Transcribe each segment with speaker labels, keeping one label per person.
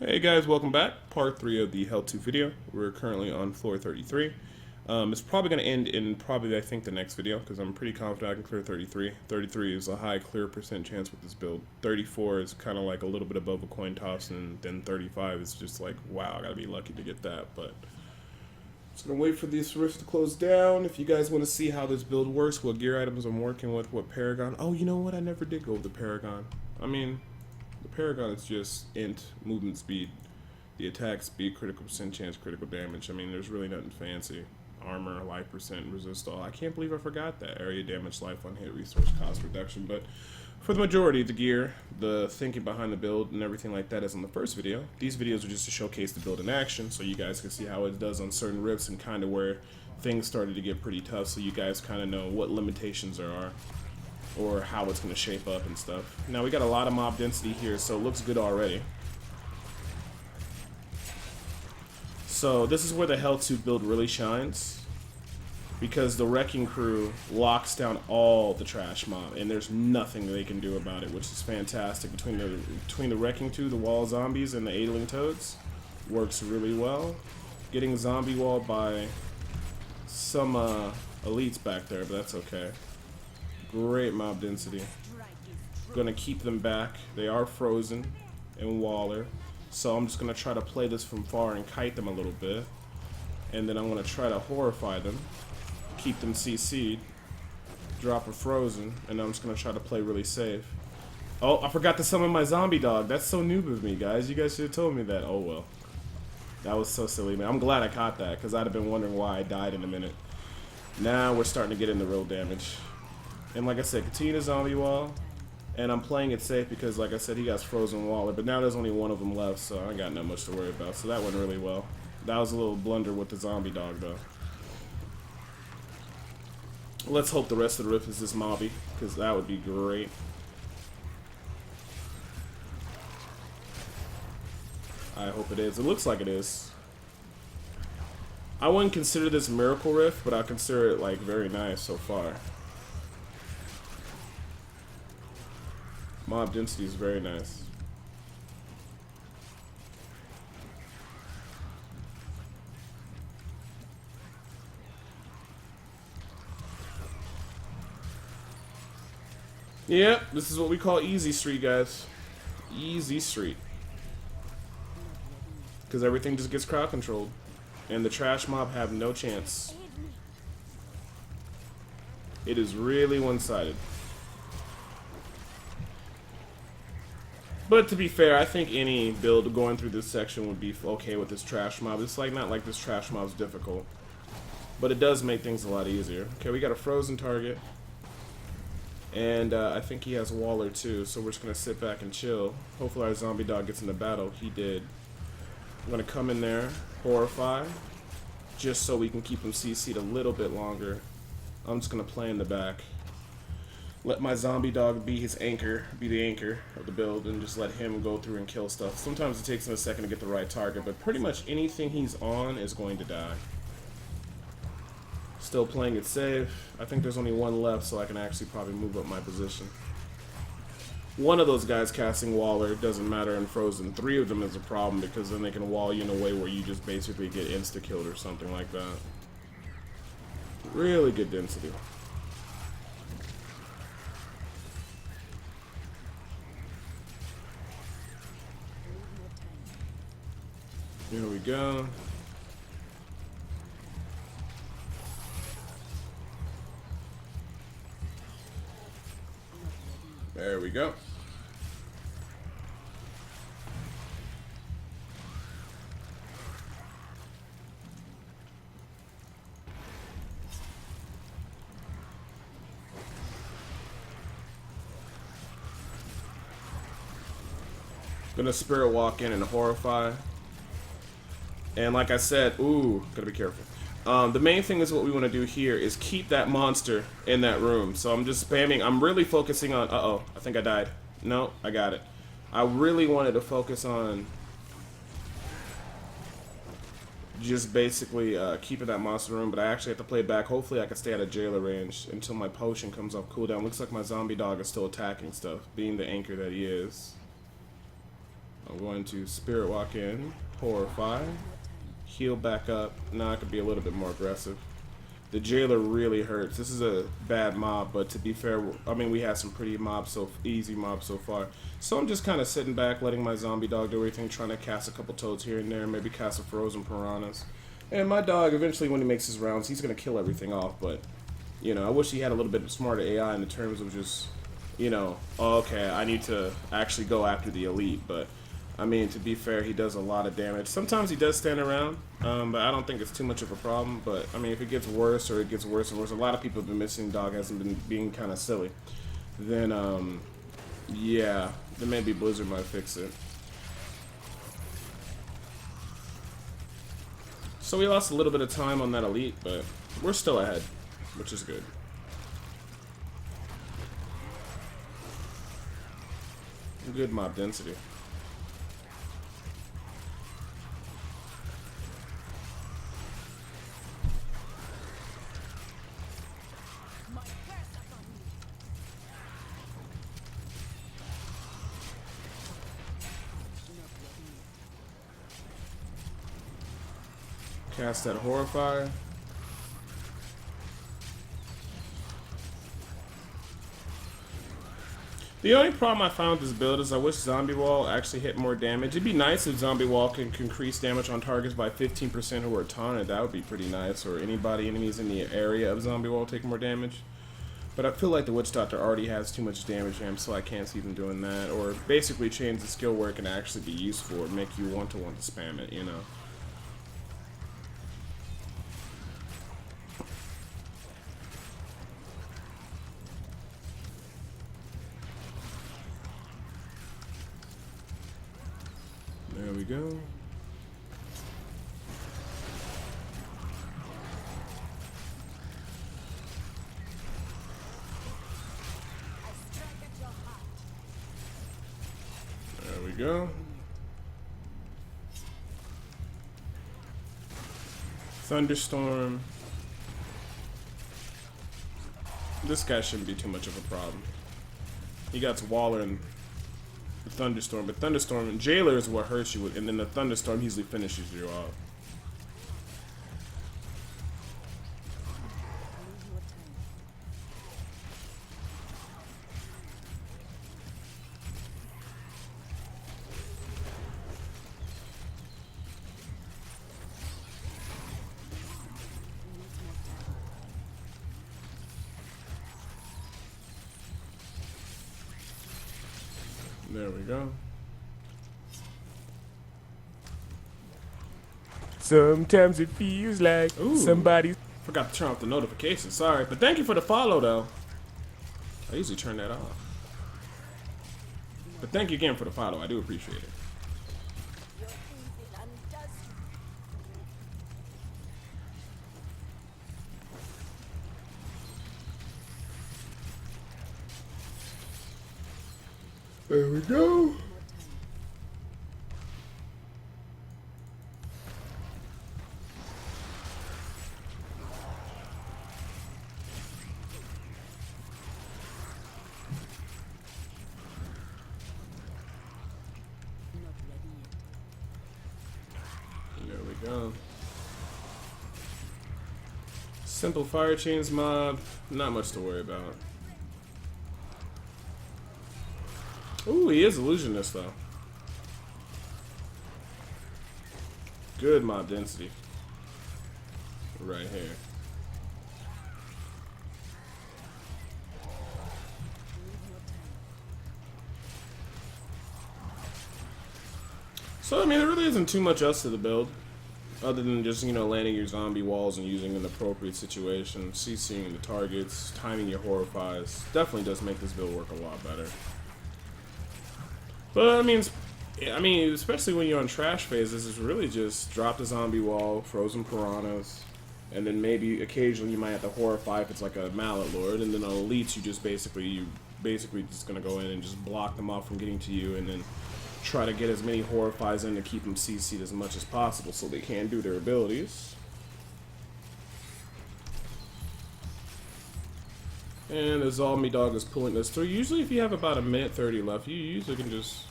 Speaker 1: Hey guys, welcome back. Part 3 of the Helltooth video. We're currently on floor 33. It's probably going to end in probably, I think, the next video, because I'm pretty confident I can clear 33. 33 is a high clear percent chance with this build. 34 is kind of like a little bit above a coin toss, and then 35 is just like, wow, I gotta be lucky to get that. But just going to wait for these rifts to close down. If you guys want to see how this build works, what gear items I'm working with, what Paragon. Oh, you know what? I never did go with the Paragon. I mean, the Paragon is just int, movement speed, the attack speed, critical percent chance, critical damage. I mean, there's really nothing fancy. Armor, life percent, resist all. I can't believe I forgot that. Area damage, life on hit, resource cost reduction. But for the majority of the gear, the thinking behind the build and everything like that is in the first video. These videos are just to showcase the build in action, so you guys can see how it does on certain rifts and kind of where things started to get pretty tough, so you guys kind of know what limitations there are, or how it's going to shape up and stuff. Now we got a lot of mob density here, so it looks good already. So this is where the Helltooth build really shines, because the Wrecking Crew locks down all the trash mob, and there's nothing they can do about it, which is fantastic. Between the Wrecking 2, the wall zombies, and the Aidling Toads, works really well. Getting zombie walled by some elites back there, but that's okay. Great mob density. Gonna keep them back. They are frozen and waller, so I'm just gonna try to play this from far and kite them a little bit, and then I'm gonna try to horrify them, keep them CC'd, drop a frozen, and I'm just gonna try to play really safe. Oh, I forgot to summon my zombie dog. That's so noob of me, guys. You guys should have told me that. Oh well. That was so silly, man. I'm glad I caught that, because I'd have been wondering why I died in a minute. Now we're starting to get into real damage. And like I said, continue to zombie wall. And I'm playing it safe because, like I said, he got frozen waller. But now there's only one of them left, so I ain't got not much to worry about. So that went really well. That was a little blunder with the zombie dog, though. Let's hope the rest of the rift is this mobby, because that would be great. I hope it is. It looks like it is. I wouldn't consider this miracle rift, but I consider it like very nice so far. Mob density is very nice. Yep, this is what we call easy street, guys. Easy street. Because everything just gets crowd controlled. And the trash mob have no chance. It is really one-sided. But to be fair, I think any build going through this section would be okay with this trash mob. It's like not like this trash mob's difficult, but it does make things a lot easier. Okay, we got a frozen target, and I think he has Waller too, so we're just gonna sit back and chill. Hopefully our zombie dog gets into battle. He did. I'm gonna come in there, horrify, just so we can keep him CC'd a little bit longer. I'm just gonna play in the back. Let my zombie dog be his anchor, be the anchor of the build, and just let him go through and kill stuff. Sometimes it takes him a second to get the right target, but pretty much anything he's on is going to die. Still playing it safe. I think there's only one left, so I can actually probably move up my position. One of those guys casting Waller, doesn't matter in Frozen. 3 of them is a problem, because then they can wall you in a way where you just basically get insta-killed or something like that. Really good density. Here we go. There we go. Gonna spirit walk in and horrify. And like I said, ooh, gotta be careful. The main thing is what we want to do here is keep that monster in that room. So I'm just spamming. I'm really focusing on... Uh-oh, I think I died. No, I got it. I really wanted to focus on just basically keeping that monster room, but I actually have to play back. Hopefully I can stay out of jailer range until my potion comes off cooldown. Looks like my zombie dog is still attacking stuff, being the anchor that he is. I'm going to Spirit Walk in, Horrify, heal back up. Now I could be a little bit more aggressive. The Jailer really hurts. This is a bad mob, but to be fair, I mean, we had some pretty easy mobs so far. So I'm just kind of sitting back, letting my zombie dog do everything, trying to cast a couple toads here and there, maybe cast a frozen piranhas. And my dog, eventually, when he makes his rounds, he's going to kill everything off, but, you know, I wish he had a little bit smarter AI in the terms of just, you know, oh, okay, I need to actually go after the elite, but I mean, to be fair, he does a lot of damage. Sometimes he does stand around, but I don't think it's too much of a problem. But, I mean, if it gets worse or it gets worse and worse, a lot of people have been missing. Dog hasn't been being kind of silly. Then, yeah, then maybe Blizzard might fix it. So we lost a little bit of time on that elite, but we're still ahead, which is good. Good mob density. Cast that Horrify. The only problem I found with this build is I wish Zombie Wall actually hit more damage. It'd be nice if Zombie Wall can increase damage on targets by 15% who are taunted. That would be pretty nice. Or enemies in the area of Zombie Wall take more damage. But I feel like the Witch Doctor already has too much damage to him, so I can't see them doing that. Or basically change the skill where it can actually be useful or make you want to spam it, you know. There we go. There we go. Thunderstorm. This guy shouldn't be too much of a problem. He got Waller and the Thunderstorm, but Thunderstorm and Jailer is what hurts you, and then the Thunderstorm easily finishes you off. There we go. Sometimes it feels like somebody... Forgot to turn off the notifications. Sorry, but thank you for the follow, though. I usually turn that off. But thank you again for the follow. I do appreciate it. There we go. There we go. Simple fire chains mob, not much to worry about. Ooh, he is illusionist though. Good mob density. Right here. So I mean, there really isn't too much else to the build, other than just, you know, landing your zombie walls and using in the appropriate situation, CCing the targets, timing your horrifies. Definitely does make this build work a lot better. But I mean, especially when you're on trash phases, it's really just drop the zombie wall, frozen piranhas, and then maybe occasionally you might have to horrify if it's like a mallet lord, and then on elites you basically just gonna go in and just block them off from getting to you, and then try to get as many horrifies in to keep them CC'd as much as possible so they can do their abilities. And the zombie dog is pulling this through. Usually if you have about a minute 30 left, you usually can just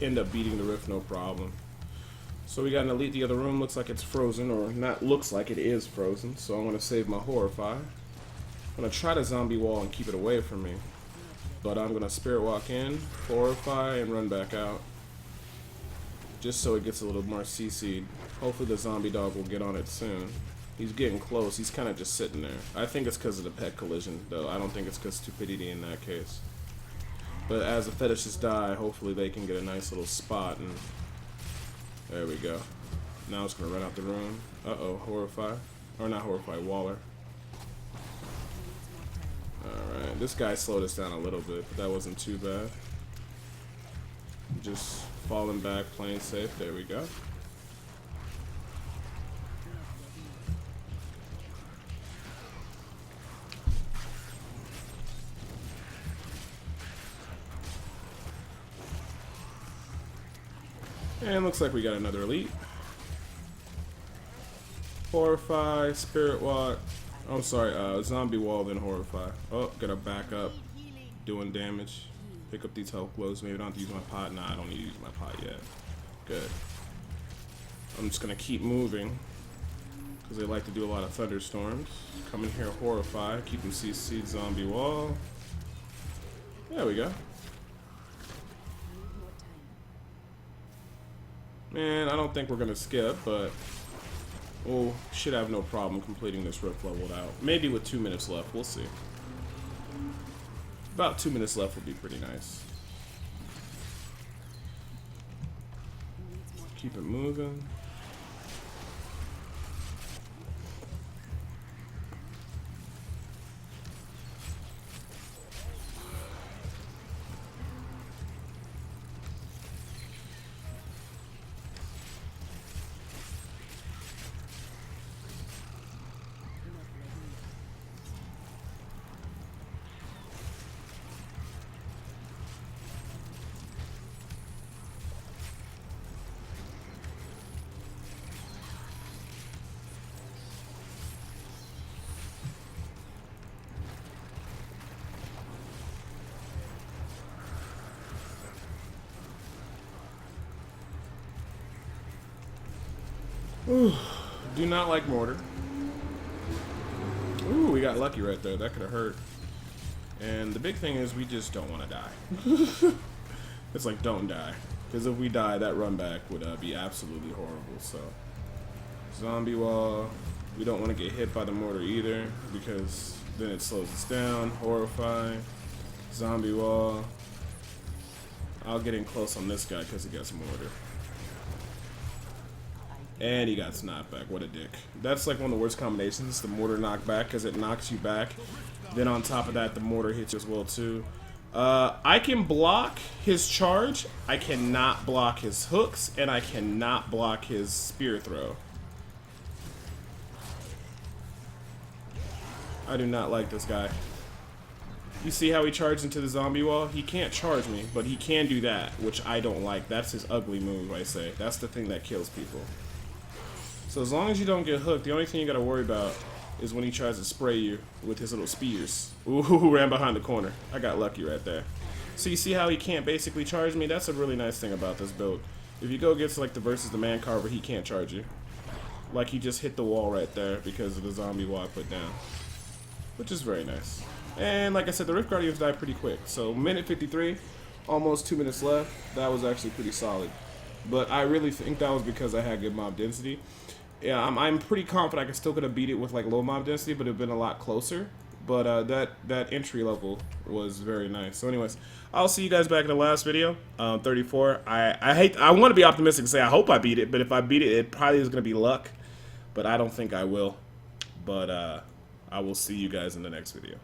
Speaker 1: end up beating the Rift no problem. So we got an elite the other room. Looks like it's frozen, or not looks like it is frozen. So I'm going to save my Horrify. I'm going to try to zombie wall and keep it away from me. But I'm going to Spirit Walk in, Horrify, and run back out. Just so it gets a little more CC'd. Hopefully the zombie dog will get on it soon. He's getting close. He's kind of just sitting there. I think it's because of the pet collision, though. I don't think it's because stupidity in that case. But as the fetishes die, hopefully they can get a nice little spot. And there we go. Now it's going to run out the room. Uh-oh, Horrify. Or not Horrify, Waller. Alright, this guy slowed us down a little bit, but that wasn't too bad. Just falling back, playing safe. There we go. And looks like we got another elite. Horrify, Spirit Walk. I'm sorry, Zombie Wall, then Horrify. Oh, gotta back up. Doing damage. Pick up these health glows. Maybe I don't have to use my pot. Nah, I don't need to use my pot yet. Good. I'm just gonna keep moving. Because they like to do a lot of thunderstorms. Come in here, Horrify. Keep them CC, Zombie Wall. There we go. Man, I don't think we're gonna skip, but we'll should have no problem completing this Rift leveled out. Maybe with 2 minutes left, we'll see. About 2 minutes left would be pretty nice. Keep it moving. Ooh, do not like mortar. Ooh, we got lucky right there. That could have hurt. And the big thing is we just don't want to die. It's like, don't die. Because if we die, that run back would be absolutely horrible. So, zombie wall. We don't want to get hit by the mortar either, because then it slows us down. Horrify. Zombie wall. I'll get in close on this guy because he got some mortar. And he got knockback. What a dick. That's like one of the worst combinations, the mortar knockback, because it knocks you back. Then on top of that, the mortar hits you as well too. I can block his charge. I cannot block his hooks, and I cannot block his spear throw. I do not like this guy. You see how he charged into the zombie wall? He can't charge me, but he can do that, which I don't like. That's his ugly move, I say. That's the thing that kills people. So as long as you don't get hooked, the only thing you gotta worry about is when he tries to spray you with his little spears. Ooh, ran behind the corner. I got lucky right there. So you see how he can't basically charge me? That's a really nice thing about this build. If you go against like the versus the man carver, he can't charge you. Like he just hit the wall right there because of the zombie wall I put down. Which is very nice. And like I said, the Rift Guardians died pretty quick. So minute 53, almost 2 minutes left. That was actually pretty solid. But I really think that was because I had good mob density. Yeah, I'm pretty confident I still could have beat it with like low mob density, but it would have been a lot closer. But that entry level was very nice. So anyways, I'll see you guys back in the last video, 34. I want to be optimistic and say I hope I beat it, but if I beat it, it probably is going to be luck. But I don't think I will. But I will see you guys in the next video.